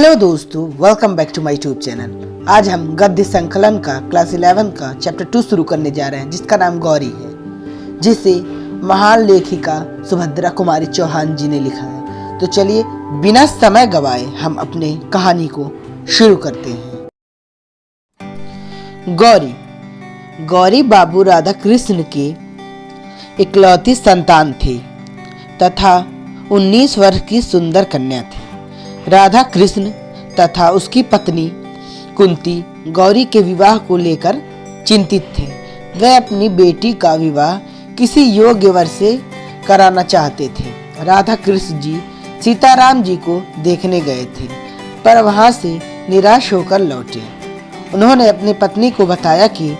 Hello दोस्तों, welcome back to my YouTube channel. आज हम गद्य संकलन का क्लास 11 का चैप्टर 2 शुरू करने जा रहे हैं, जिसका नाम गौरी है, जिसे महान लेखिका सुभद्रा कुमारी चौहान जी ने लिखा है। तो चलिए बिना समय गवाए हम अपने कहानी को शुरू करते हैं। गौरी गौरी बाबू राधा कृष्ण के इकलौती संतान थे तथा 19 वर्ष की सुंदर कन्या थी। राधा कृष्ण तथा उसकी पत्नी कुंती गौरी के विवाह को लेकर चिंतित थे। वे अपनी बेटी का विवाह किसी योग्य वर से कराना चाहते थे। राधा कृष्ण जी सीताराम जी को देखने गए थे, पर वहां से निराश होकर लौटे। उन्होंने अपनी पत्नी को बताया कि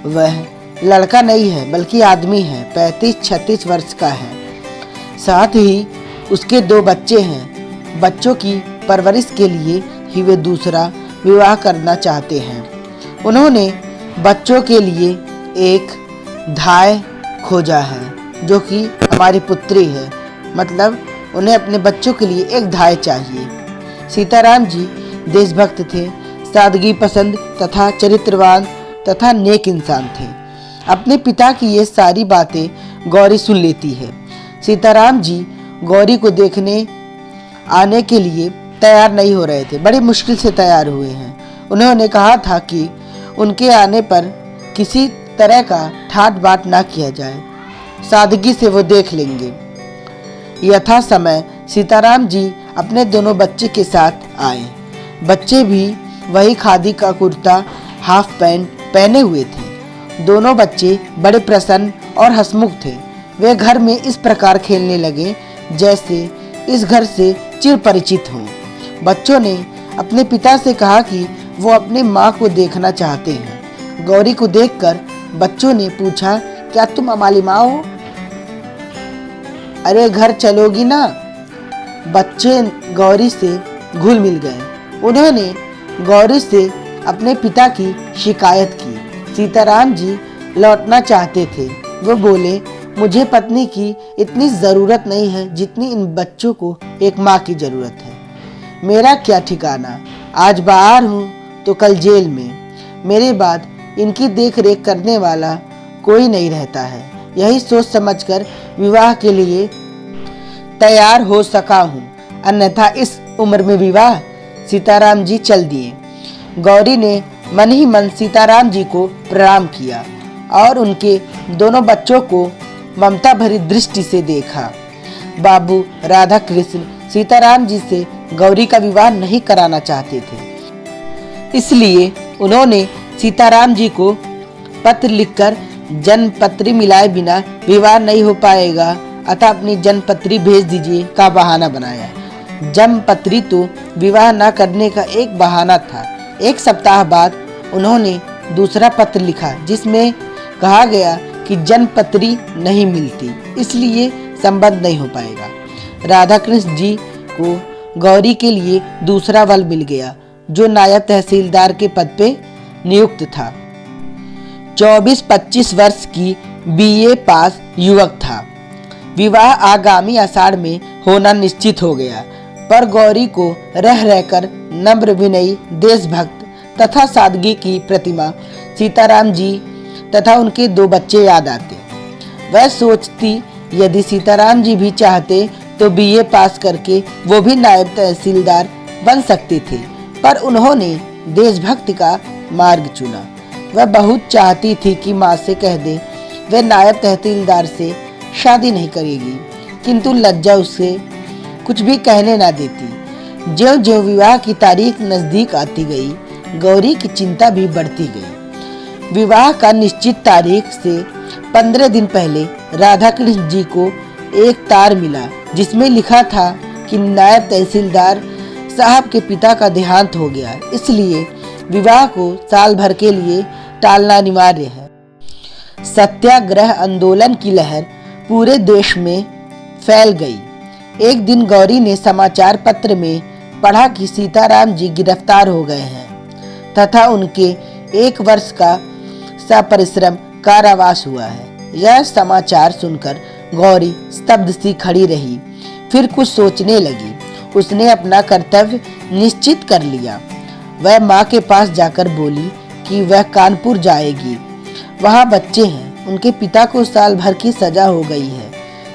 वह लड़का नहीं है बल्कि आदमी है, 35-36 वर्ष का है। साथ ही उसके 2 बच्चे हैं। बच्चों की परवरिश के लिए ही वे दूसरा विवाह करना चाहते हैं। उन्होंने बच्चों के लिए एक धाय खोजा है, जो कि हमारी पुत्री है। मतलब उन्हें अपने बच्चों के लिए एक धाय चाहिए। सीताराम जी देशभक्त थे, सादगी पसंद तथा चरित्रवान तथा नेक इंसान थे। अपने पिता की ये सारी बातें गौरी सुन लेती है। सीताराम जी गौरी को देखने आने के लिए तैयार नहीं हो रहे थे, बड़ी मुश्किल से तैयार हुए हैं। उन्होंने कहा था कि उनके आने पर किसी तरह का ठाट बाट ना किया जाए, सादगी से वो देख लेंगे। यथा समय सीताराम जी अपने दोनों बच्चे के साथ आए। बच्चे भी वही खादी का कुर्ता हाफ पैंट पहने हुए थे। दोनों बच्चे बड़े प्रसन्न और हंसमुख थे। वे घर में इस प्रकार खेलने लगे जैसे इस घर से चिर परिचित हों। बच्चों ने अपने पिता से कहा कि वो अपनी माँ को देखना चाहते हैं। गौरी को देखकर बच्चों ने पूछा, क्या तुम हमारी माँ हो? अरे घर चलोगी ना? बच्चे गौरी से घुल मिल गए। उन्होंने गौरी से अपने पिता की शिकायत की। सीताराम जी लौटना चाहते थे। वो बोले, मुझे पत्नी की इतनी ज़रूरत नहीं है जितनी इन बच्चों को एक माँ की ज़रूरत है। मेरा क्या ठिकाना, आज बाहर हूँ तो कल जेल में। मेरे बाद इनकी देख रेख करने वाला कोई नहीं रहता है। यही सोच समझकर विवाह के लिए तैयार हो सका हूँ, अन्यथा इस उम्र में विवाह। सीताराम जी चल दिए। गौरी ने मन ही मन सीताराम जी को प्रणाम किया और उनके दोनों बच्चों को ममता भरी दृष्टि से देखा। बाबू राधा कृष्ण सीताराम जी से गौरी का विवाह नहीं कराना चाहते थे, इसलिए उन्होंने सीताराम जी को पत्र लिखकर जन्मपत्री मिलाए बिना विवाह नहीं हो पाएगा, अतः अपनी जन्मपत्री भेज दीजिए का बहाना बनाया। जन्मपत्री तो विवाह न करने का एक बहाना था। 1 सप्ताह बाद उन्होंने दूसरा पत्र लिखा, जिसमें कहा गया कि जन्मपत्री नहीं मिलती, इसलिए संबंध नहीं हो पाएगा। राधा कृष्ण जी को गौरी के लिए दूसरा वर मिल गया, जो नायब तहसीलदार के पद पे नियुक्त था। 24-25 वर्ष की BA पास युवक था। विवाह आगामी आषाढ़ में होना निश्चित हो गया, पर गौरी को रह रहकर नम्र विनयी देशभक्त तथा सादगी की प्रतिमा सीताराम जी तथा उनके 2 बच्चे याद आते। वह सोचती, यदि सीताराम जी भी चाहते तो BA पास करके वो भी नायब तहसीलदार बन सकते थे, पर उन्होंने देशभक्त का मार्ग चुना। वह बहुत चाहती थी कि माँ से कह दे वह नायब तहसीलदार से शादी नहीं करेगी, किंतु लज्जा उसे कुछ भी कहने ना देती। ज्यों-ज्यों विवाह की तारीख नजदीक आती गई, गौरी की चिंता भी बढ़ती गई। विवाह का निश्चित तारीख से 15 दिन पहले राधा कृष्ण जी को एक तार मिला, जिसमें लिखा था कि नायब तहसीलदार साहब के पिता का देहांत हो गया, इसलिए विवाह को साल भर के लिए टालना अनिवार्य है। सत्याग्रह आंदोलन की लहर पूरे देश में फैल गई। एक दिन गौरी ने समाचार पत्र में पढ़ा कि सीताराम जी गिरफ्तार हो गए हैं तथा उनके 1 वर्ष का सपरिश्रम कारावास हुआ है। यह समाचार सुनकर गौरी स्तब्ध सी खड़ी रही, फिर कुछ सोचने लगी। उसने अपना कर्तव्य निश्चित कर लिया। वह माँ के पास जाकर बोली कि वह कानपुर जाएगी। वहाँ बच्चे हैं, उनके पिता को साल भर की सजा हो गई है,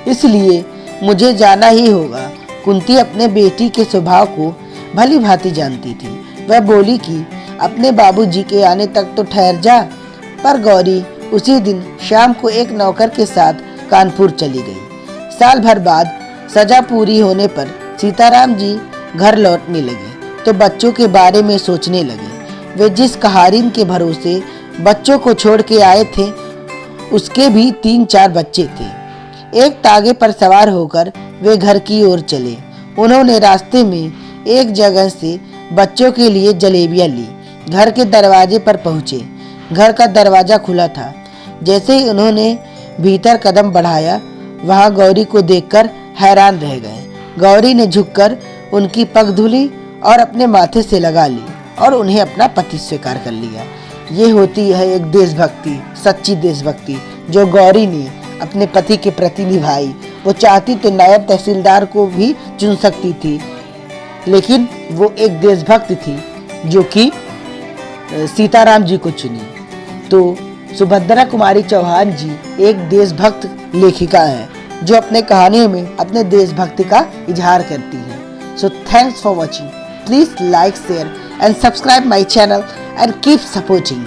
इसलिए मुझे जाना ही होगा। कुंती अपने बेटी के स्वभाव को भली भांति जानती थी। वह बोली कि अपने बाबूजी के आने तक तो ठहर जा। पर गौरी उसी दिन शाम को एक नौकर के साथ कानपुर चली गई। साल भर बाद सजा पूरी होने पर सीताराम जी घर लौटने लगे तो बच्चों के बारे में सोचने लगे। वे जिस कहारिन के भरोसे बच्चों को छोड़ के आए थे, उसके भी 3-4 बच्चे थे। एक तागे पर सवार होकर वे घर की ओर चले। उन्होंने रास्ते में एक जगह से बच्चों के लिए जलेबियां ली। घर के दरवाजे पर पहुंचे। घर का दरवाजा खुला था। जैसे ही उन्होंने भीतर कदम बढ़ाया, वहां गौरी को देखकर हैरान रह गए। गौरी ने झुककर उनकी पगधुली और अपने माथे से लगा ली और उन्हें अपना पति स्वीकार कर लिया। ये होती है एक देशभक्ति, सच्ची देशभक्ति, जो गौरी ने अपने पति के प्रति निभाई। वो चाहती तो नायब तहसीलदार को भी चुन सकती थी, लेकिन वो एक देशभक्त थी जो कि सीताराम जी को चुनी। तो सुभद्रा कुमारी चौहान जी एक देशभक्त लेखिका है जो अपने कहानियों में अपने देशभक्ति का इजहार करती है। So thanks for watching. Please like, share and subscribe my channel and keep supporting.